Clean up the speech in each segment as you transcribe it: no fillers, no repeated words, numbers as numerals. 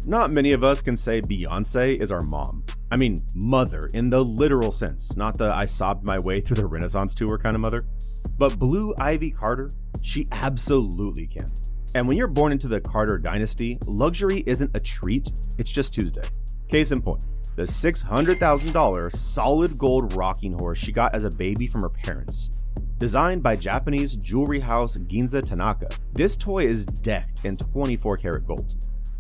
Not many of us can say Beyonce is our mom. I mean, mother in the literal sense, not the I sobbed my way through the Renaissance tour kind of mother. But Blue Ivy Carter, she absolutely can. And when you're born into the Carter dynasty, luxury isn't a treat, it's just Tuesday. Case in point, the $600,000 solid gold rocking horse she got as a baby from her parents. Designed by Japanese jewelry house Ginza Tanaka, this toy is decked in 24 karat gold.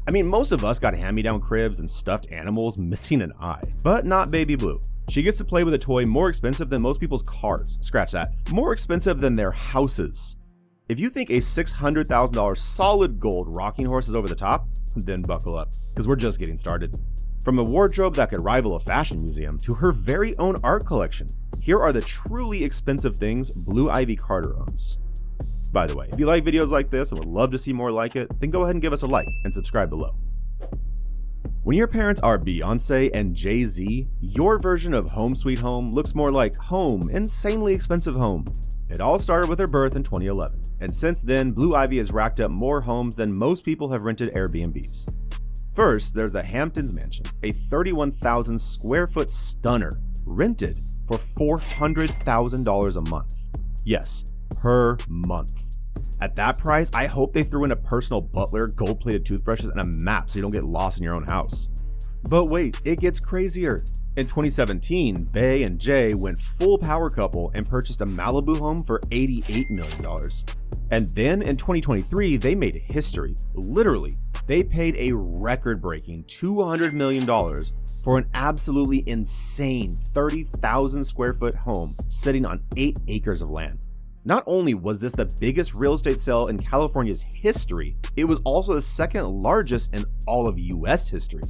I mean, most of us got hand-me-down cribs and stuffed animals missing an eye, but not Baby Blue. She gets to play with a toy more expensive than most people's cars. Scratch that. More expensive than their houses. If you think a $600,000 solid gold rocking horse is over the top, then buckle up, because we're just getting started. From a wardrobe that could rival a fashion museum to her very own art collection, here are the truly expensive things Blue Ivy Carter owns. By the way, if you like videos like this and would love to see more like it, then go ahead and give us a like and subscribe below. When your parents are Beyonce and Jay-Z, your version of Home Sweet Home looks more like Home, Insanely Expensive Home. It all started with her birth in 2011, and since then, Blue Ivy has racked up more homes than most people have rented Airbnbs. First, there's the Hamptons Mansion, a 31,000 square foot stunner, rented for $400,000 a month. Yes, per month. At that price, I hope they threw in a personal butler, gold-plated toothbrushes, and a map so you don't get lost in your own house. But wait, it gets crazier. In 2017, Bay and Jay went full power couple and purchased a Malibu home for $88 million. And then in 2023, they made history. Literally, they paid a record-breaking $200 million for an absolutely insane 30,000 square foot home sitting on 8 acres of land. Not only was this the biggest real estate sale in California's history, it was also the second largest in all of US history.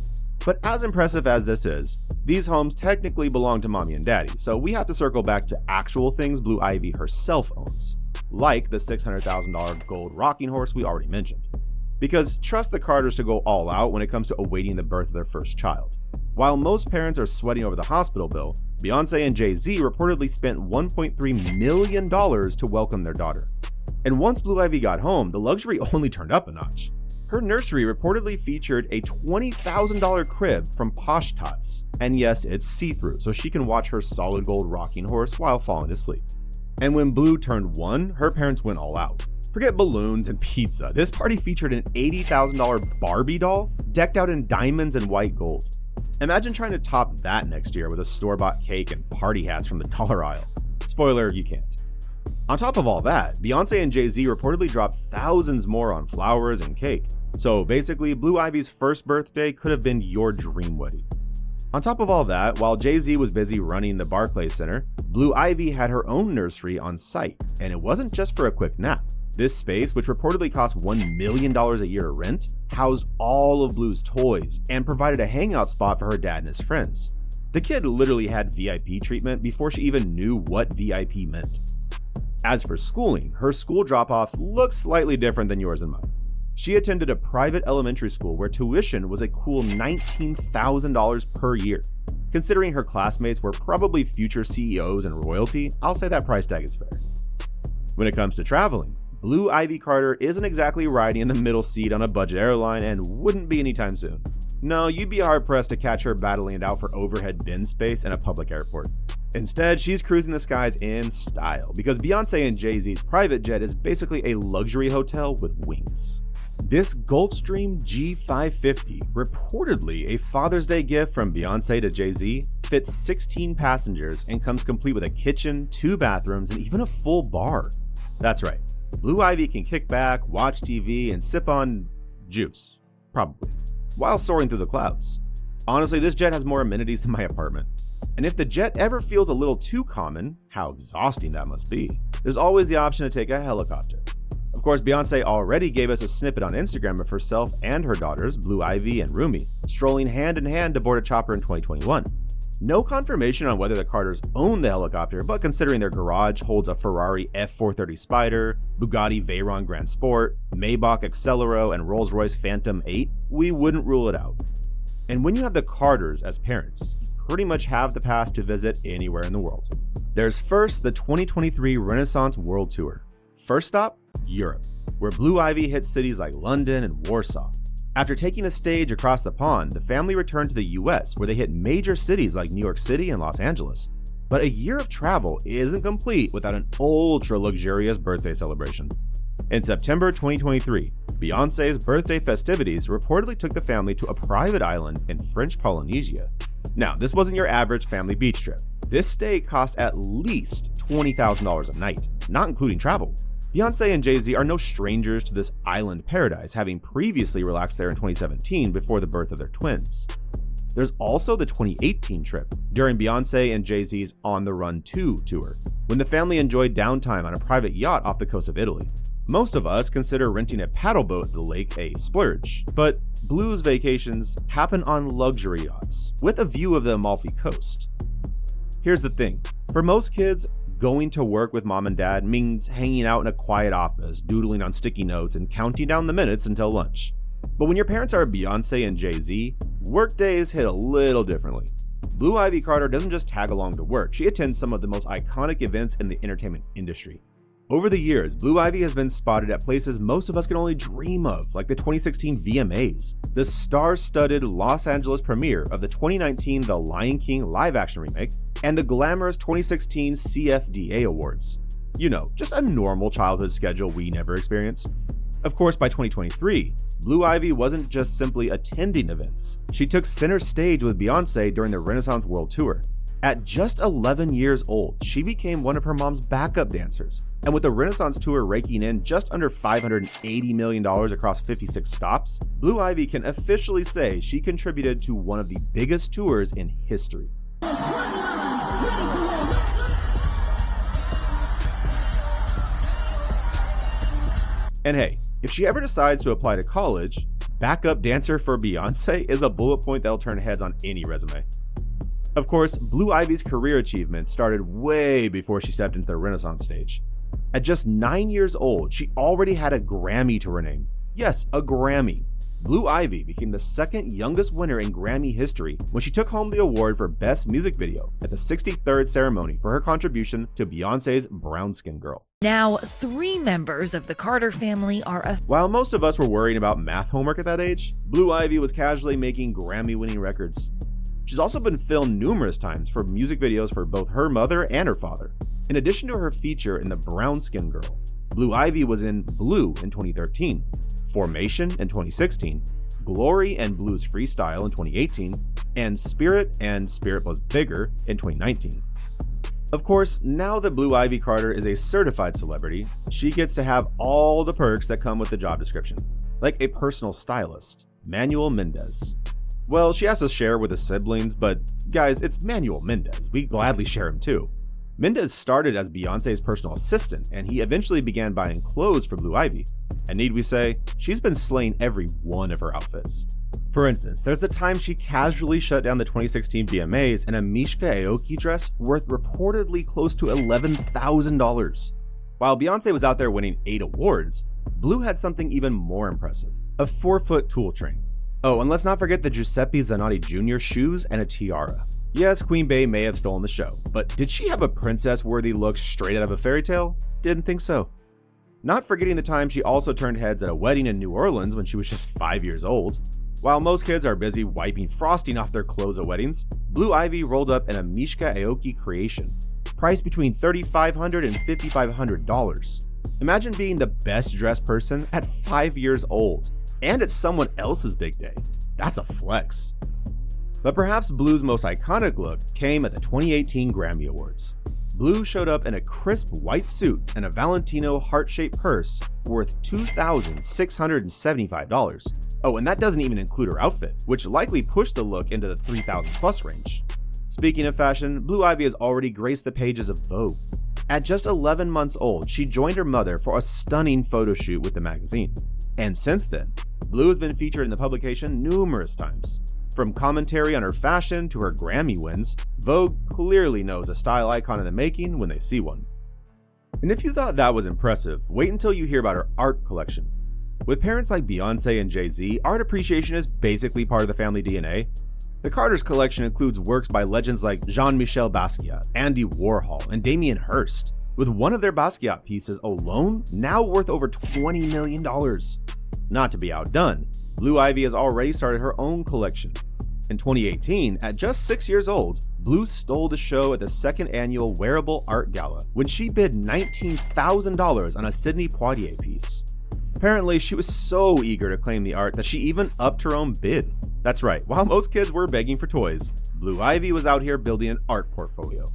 But as impressive as this is, these homes technically belong to mommy and daddy, so we have to circle back to actual things Blue Ivy herself owns, like the $600,000 gold rocking horse we already mentioned. Because trust the Carters to go all out when it comes to awaiting the birth of their first child. While most parents are sweating over the hospital bill, Beyonce and Jay-Z reportedly spent $1.3 million to welcome their daughter. And once Blue Ivy got home, the luxury only turned up a notch. Her nursery reportedly featured a $20,000 crib from Posh Tots. And yes, it's see-through, so she can watch her solid gold rocking horse while falling asleep. And when Blue turned 1, her parents went all out. Forget balloons and pizza, this party featured an $80,000 Barbie doll decked out in diamonds and white gold. Imagine trying to top that next year with a store-bought cake and party hats from the dollar aisle. Spoiler, you can't. On top of all that, Beyonce and Jay-Z reportedly dropped thousands more on flowers and cake. So basically, Blue Ivy's first birthday could have been your dream wedding. On top of all that, while Jay-Z was busy running the Barclays Center, Blue Ivy had her own nursery on site, and it wasn't just for a quick nap. This space, which reportedly cost $1 million a year rent, housed all of Blue's toys and provided a hangout spot for her dad and his friends. The kid literally had VIP treatment before she even knew what VIP meant. As for schooling, her school drop-offs look slightly different than yours and mine. She attended a private elementary school where tuition was a cool $19,000 per year. Considering her classmates were probably future CEOs and royalty, I'll say that price tag is fair. When it comes to traveling, Blue Ivy Carter isn't exactly riding in the middle seat on a budget airline and wouldn't be anytime soon. No, you'd be hard-pressed to catch her battling it out for overhead bin space in a public airport. Instead, she's cruising the skies in style because Beyonce and Jay-Z's private jet is basically a luxury hotel with wings. This Gulfstream G550, reportedly a Father's Day gift from Beyonce to Jay-Z, fits 16 passengers and comes complete with a kitchen, 2 bathrooms, and even a full bar. That's right. Blue Ivy can kick back, watch TV, and sip on juice, probably, while soaring through the clouds. Honestly, this jet has more amenities than my apartment. And if the jet ever feels a little too common, how exhausting that must be, there's always the option to take a helicopter. Of course, Beyonce already gave us a snippet on Instagram of herself and her daughters, Blue Ivy and Rumi, strolling hand in hand to board a chopper in 2021. No confirmation on whether the Carters own the helicopter, but considering their garage holds a Ferrari F430 Spider, Bugatti Veyron Grand Sport, Maybach Accelero, and Rolls-Royce Phantom 8, we wouldn't rule it out. And when you have the Carters as parents, you pretty much have the pass to visit anywhere in the world. There's first the 2023 Renaissance World Tour. First stop, Europe, where Blue Ivy hits cities like London and Warsaw. After taking a stage across the pond, the family returned to the US, where they hit major cities like New York City and Los Angeles. But a year of travel isn't complete without an ultra-luxurious birthday celebration. In September 2023, Beyoncé's birthday festivities reportedly took the family to a private island in French Polynesia. Now, this wasn't your average family beach trip. This stay cost at least $20,000 a night, not including travel. Beyoncé and Jay-Z are no strangers to this island paradise, having previously relaxed there in 2017 before the birth of their twins. There's also the 2018 trip, during Beyoncé and Jay-Z's On the Run 2 tour, when the family enjoyed downtime on a private yacht off the coast of Italy. Most of us consider renting a paddle boat at the lake a splurge, but Blue's vacations happen on luxury yachts, with a view of the Amalfi Coast. Here's the thing, for most kids, going to work with mom and dad means hanging out in a quiet office, doodling on sticky notes, and counting down the minutes until lunch. But when your parents are Beyoncé and Jay-Z, work days hit a little differently. Blue Ivy Carter doesn't just tag along to work, she attends some of the most iconic events in the entertainment industry. Over the years, Blue Ivy has been spotted at places most of us can only dream of, like the 2016 VMAs, the star-studded Los Angeles premiere of the 2019 The Lion King live-action remake, and the glamorous 2016 CFDA Awards. You know, just a normal childhood schedule we never experienced. Of course, by 2023, Blue Ivy wasn't just simply attending events. She took center stage with Beyoncé during the Renaissance World Tour. At just 11 years old, she became one of her mom's backup dancers. And with the Renaissance Tour raking in just under $580 million across 56 stops, Blue Ivy can officially say she contributed to one of the biggest tours in history. And hey, if she ever decides to apply to college, backup dancer for Beyoncé is a bullet point that'll turn heads on any resume. Of course, Blue Ivy's career achievement started way before she stepped into the Renaissance stage. At just 9 years old, she already had a Grammy to her name. Yes, a Grammy. Blue Ivy became the second youngest winner in Grammy history when she took home the award for Best Music Video at the 63rd ceremony for her contribution to Beyoncé's Brown Skin Girl. Now, 3 members of the Carter family are While most of us were worrying about math homework at that age, Blue Ivy was casually making Grammy-winning records. She's also been filmed numerous times for music videos for both her mother and her father. In addition to her feature in The Brown Skin Girl, Blue Ivy was in Blue in 2013, Formation in 2016, Glory and Blues Freestyle in 2018, and Spirit and Spirit Was Bigger in 2019. Of course, now that Blue Ivy Carter is a certified celebrity, she gets to have all the perks that come with the job description, like a personal stylist, Manuel Mendez. Well, she has to share with his siblings, but guys, it's Manuel Mendez. We gladly share him too. Mendez started as Beyoncé's personal assistant, and he eventually began buying clothes for Blue Ivy. And need we say, she's been slaying every one of her outfits. For instance, there's a time she casually shut down the 2016 VMAs in a Mishka Aoki dress worth reportedly close to $11,000. While Beyoncé was out there winning 8 awards, Blue had something even more impressive, a 4-foot tool train. Oh, and let's not forget the Giuseppe Zanotti Jr. shoes and a tiara. Yes, Queen Bey may have stolen the show, but did she have a princess-worthy look straight out of a fairy tale? Didn't think so. Not forgetting the time she also turned heads at a wedding in New Orleans when she was just 5 years old. While most kids are busy wiping frosting off their clothes at weddings, Blue Ivy rolled up in a Mishka Aoki creation, priced between $3,500 and $5,500. Imagine being the best dressed person at 5 years old. And it's someone else's big day. That's a flex. But perhaps Blue's most iconic look came at the 2018 Grammy Awards. Blue showed up in a crisp white suit and a Valentino heart-shaped purse worth $2,675. Oh, and that doesn't even include her outfit, which likely pushed the look into the $3,000 plus range. Speaking of fashion, Blue Ivy has already graced the pages of Vogue. At just 11 months old, she joined her mother for a stunning photo shoot with the magazine. And since then, Blue has been featured in the publication numerous times. From commentary on her fashion to her Grammy wins, Vogue clearly knows a style icon in the making when they see one. And if you thought that was impressive, wait until you hear about her art collection. With parents like Beyoncé and Jay-Z, art appreciation is basically part of the family DNA. The Carters collection includes works by legends like Jean-Michel Basquiat, Andy Warhol, and Damien Hirst, with one of their Basquiat pieces alone now worth over $20 million. Not to be outdone, Blue Ivy has already started her own collection. In 2018, at just 6 years old, Blue stole the show at the second annual Wearable Art Gala when she bid $19,000 on a Sidney Poitier piece. Apparently, she was so eager to claim the art that she even upped her own bid. That's right, while most kids were begging for toys, Blue Ivy was out here building an art portfolio.